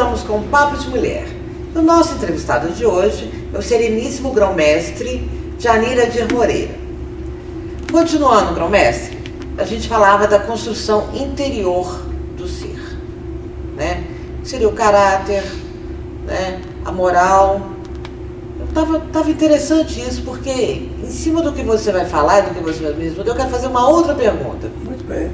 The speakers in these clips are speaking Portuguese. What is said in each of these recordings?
estamos com um Papo de Mulher. O nosso entrevistado de hoje é o Sereníssimo Grão-Mestre Janir Adir Moreira. Continuando, Grão-Mestre, a gente falava da construção interior do ser, né? Que seria o caráter, né? A moral. Tava interessante isso, porque em cima do que você vai falar, do que você vai me responder, eu quero fazer uma outra pergunta. Muito bem.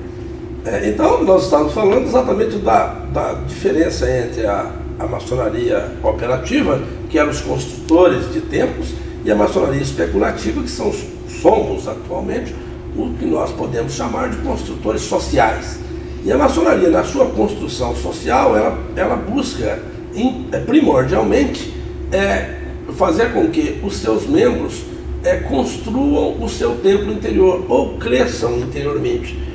Então, nós estamos falando exatamente da diferença entre a maçonaria operativa, que eram os construtores de templos, e a maçonaria especulativa, que somos atualmente o que nós podemos chamar de construtores sociais. E a maçonaria, na sua construção social, ela busca primordialmente fazer com que os seus membros construam o seu templo interior, ou cresçam interiormente,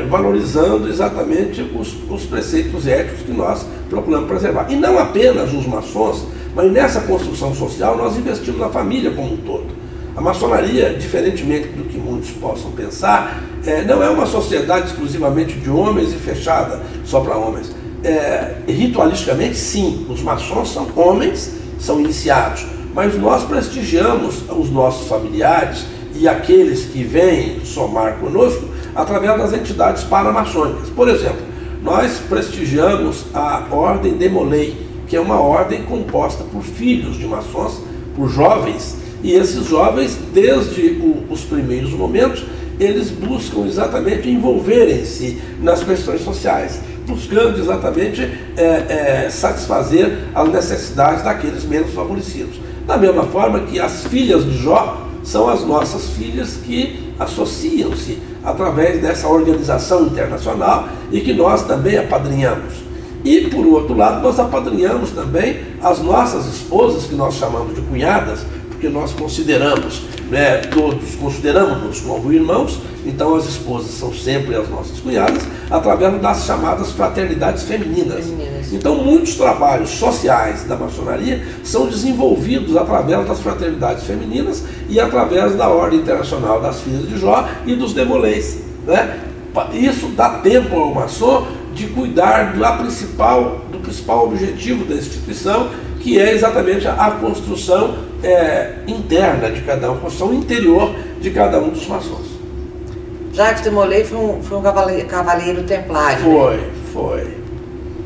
valorizando exatamente os preceitos éticos que nós procuramos preservar. E não apenas os maçons, mas nessa construção social nós investimos na família como um todo. A maçonaria, diferentemente do que muitos possam pensar, não é uma sociedade exclusivamente de homens e fechada só para homens. Ritualisticamente, sim, os maçons são homens, são iniciados, mas nós prestigiamos os nossos familiares e aqueles que vêm somar conosco através das entidades paramaçônicas. Por exemplo, nós prestigiamos a Ordem de Molay, que é uma ordem composta por filhos de maçons, por jovens, e esses jovens, desde os primeiros momentos, eles buscam exatamente envolverem-se nas questões sociais, buscando exatamente satisfazer as necessidades daqueles menos favorecidos. Da mesma forma que as filhas de Jó são as nossas filhas que associam-se através dessa organização internacional e que nós também apadrinhamos. E, por outro lado, nós apadrinhamos também as nossas esposas, que nós chamamos de cunhadas, porque nós consideramos, todos consideramos-nos como irmãos, então as esposas são sempre as nossas cunhadas, através das chamadas fraternidades femininas. Então muitos trabalhos sociais da maçonaria são desenvolvidos através das fraternidades femininas e através da Ordem Internacional das Filhas de Jó e dos Demolês, né? Isso dá tempo ao maçom de cuidar do principal objetivo da instituição, que é exatamente a construção interna de cada um, a construção interior de cada um dos maçons. Jacques de Molay foi um cavaleiro templário. Foi.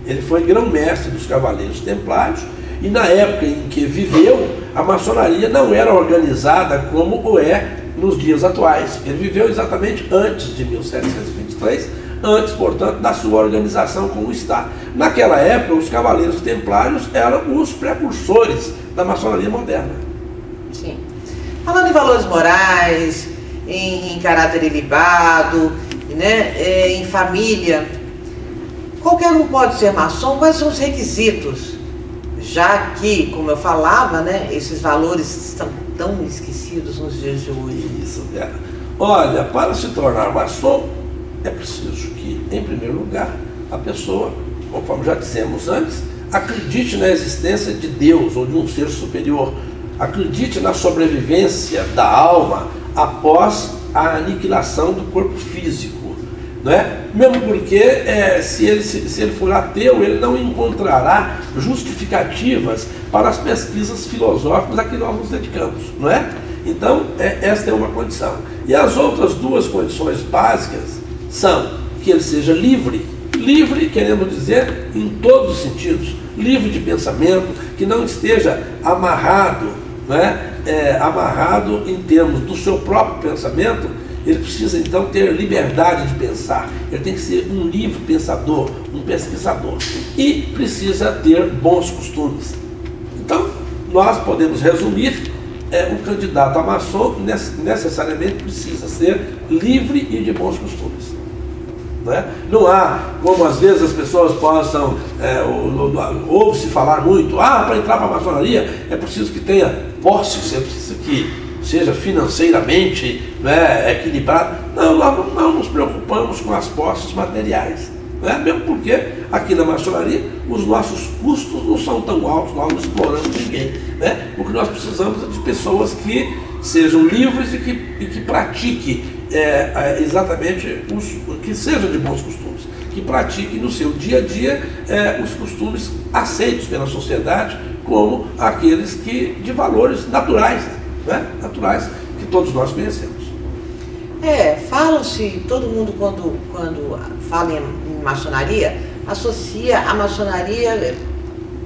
Ele foi grão-mestre dos cavaleiros templários, e na época em que viveu, a maçonaria não era organizada como o é nos dias atuais. Ele viveu exatamente antes de 1723, antes, portanto, da sua organização como está. Naquela época, os cavaleiros templários eram os precursores da maçonaria moderna. Sim. Falando em valores morais, em caráter ilibado, né, em família, qualquer um pode ser maçom. Quais são os requisitos? Já que, como eu falava, né, esses valores estão tão esquecidos nos dias de hoje. Isso, Olha, para se tornar maçom, é preciso que, em primeiro lugar, a pessoa, conforme já dissemos antes, acredite na existência de Deus ou de um ser superior, acredite na sobrevivência da alma após a aniquilação do corpo físico, não é? Mesmo porque se ele for ateu, ele não encontrará justificativas para as pesquisas filosóficas a que nós nos dedicamos, não é? Então, esta é uma condição. E as outras duas condições básicas são que ele seja livre, queremos dizer em todos os sentidos, livre de pensamento, que não esteja amarrado, amarrado em termos do seu próprio pensamento. Ele precisa então ter liberdade de pensar, ele tem que ser um livre pensador, um pesquisador, e precisa ter bons costumes. Então, nós podemos resumir, o candidato a maçom necessariamente precisa ser livre e de bons costumes. Não há, como às vezes as pessoas possam, ouve-se falar muito, para entrar para a maçonaria é preciso que tenha posses, é preciso que seja financeiramente equilibrado. Não, nós não nos preocupamos com as posses materiais, mesmo porque aqui na maçonaria os nossos custos não são tão altos, nós não exploramos ninguém. O que nós precisamos é de pessoas que sejam livres e que pratiquem exatamente que sejam de bons costumes, que pratique no seu dia a dia os costumes aceitos pela sociedade como aqueles de valores naturais, né? Naturais que todos nós conhecemos. Falam-se, todo mundo quando fala em maçonaria, associa a maçonaria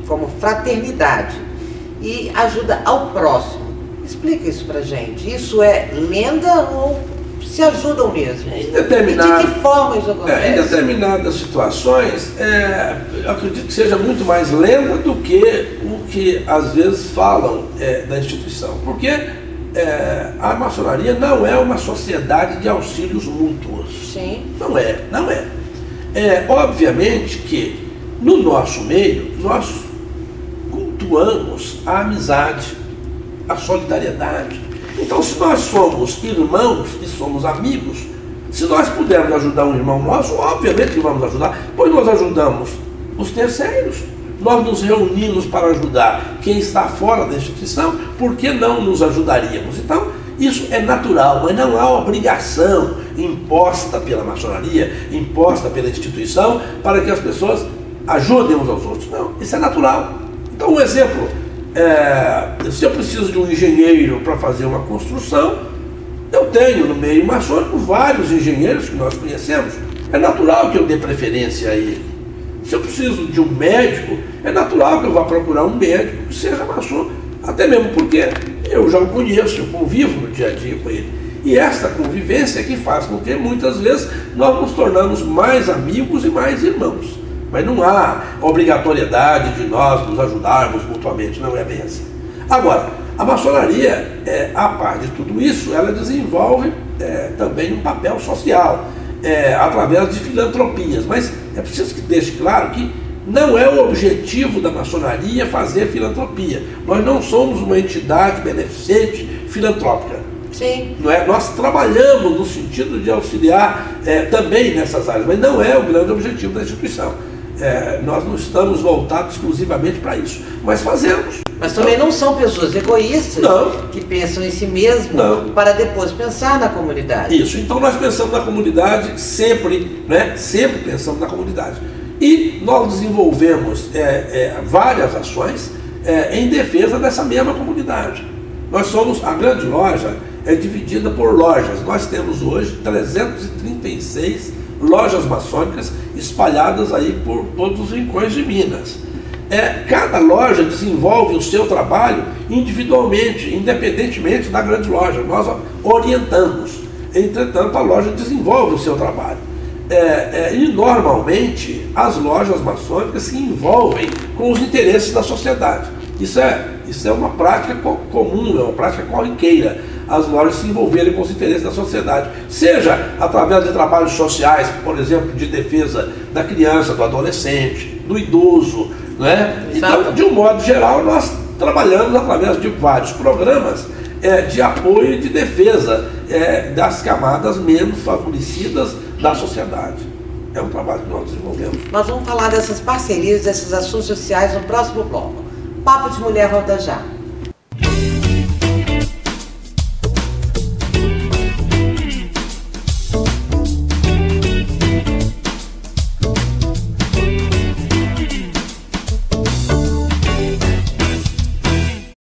como fraternidade e ajuda ao próximo. Explica isso pra gente. Isso é lenda ou se ajudam mesmo? Em determinadas, e de que forma isso acontece? Em determinadas situações, eu acredito que seja muito mais lenda do que o que às vezes falam da instituição. Porque a maçonaria não é uma sociedade de auxílios mútuos. Sim. Não é. Obviamente que no nosso meio nós cultuamos a amizade, a solidariedade. Então, se nós somos irmãos e somos amigos, se nós pudermos ajudar um irmão nosso, obviamente que vamos ajudar, pois nós ajudamos os terceiros. Nós nos reunimos para ajudar quem está fora da instituição, por que não nos ajudaríamos? Então, isso é natural, mas não há obrigação imposta pela maçonaria, imposta pela instituição, para que as pessoas ajudem uns aos outros. Não, isso é natural. Então, um exemplo, se eu preciso de um engenheiro para fazer uma construção, eu tenho no meio maçônico vários engenheiros que nós conhecemos, é natural que eu dê preferência a ele. Se eu preciso de um médico, é natural que eu vá procurar um médico que seja maçom, até mesmo porque eu já o conheço, eu convivo no dia a dia com ele. E esta convivência é que faz com que muitas vezes nós nos tornamos mais amigos e mais irmãos. Mas não há obrigatoriedade de nós nos ajudarmos mutuamente, não é bem assim. Agora, a maçonaria, a par de tudo isso, ela desenvolve também um papel social, através de filantropias. Mas é preciso que deixe claro que não é o objetivo da maçonaria fazer filantropia. Nós não somos uma entidade beneficente filantrópica. Sim. Não é? Nós trabalhamos no sentido de auxiliar também nessas áreas, mas não é o grande objetivo da instituição. Nós não estamos voltados exclusivamente para isso, mas fazemos. Mas também não são pessoas egoístas que pensam em si mesmo para depois pensar na comunidade. Isso, então nós pensamos na comunidade sempre, né? Sempre pensamos na comunidade. E nós desenvolvemos várias ações em defesa dessa mesma comunidade. Nós somos, a grande loja é dividida por lojas. Nós temos hoje 336 lojas maçônicas espalhadas aí por todos os rincões de Minas. Cada loja desenvolve o seu trabalho individualmente, independentemente da grande loja. Nós orientamos. Entretanto, a loja desenvolve o seu trabalho. E normalmente as lojas maçônicas se envolvem com os interesses da sociedade. Isso é uma prática comum, é uma prática corriqueira. As lojas se envolverem com os interesses da sociedade, seja através de trabalhos sociais, por exemplo, de defesa da criança, do adolescente, do idoso, né? Então, de um modo geral, nós trabalhamos através de vários programas de apoio e de defesa das camadas menos favorecidas da sociedade. É um trabalho que nós desenvolvemos. Nós vamos falar dessas parcerias, dessas ações sociais no próximo bloco. Papo de Mulher volta já.